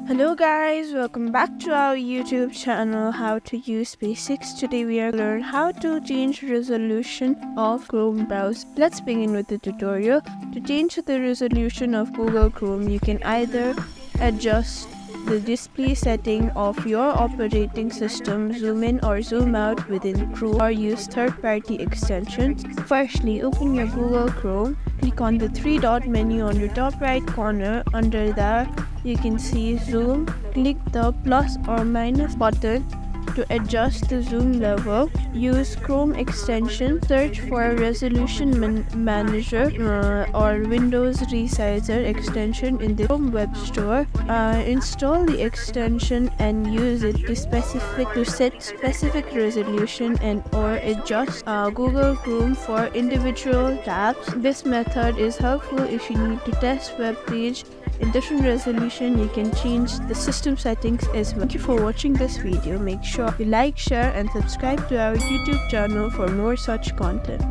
Hello guys, welcome back to our YouTube channel How to Use Basics. Today we are learn how to change resolution of Chrome browser. Let's begin with the tutorial. To change the resolution of Google Chrome, you can either adjust the display setting of your operating system, zoom in or zoom out within Chrome, or use third-party extensions. Firstly, open your Google Chrome, click on the three-dot menu on your top right corner. Under that, you can see zoom. Click the plus or minus button to adjust the zoom level. Use Chrome extension. Search for resolution manager or Windows resizer extension in the Chrome web store. Install the extension and use it to set specific resolution and or adjust Google Chrome for individual tabs. This method is helpful if you need to test web page in different resolution. You can change the system settings as well. Thank you for watching this video. Make sure you like, share and subscribe to our YouTube channel for more such content.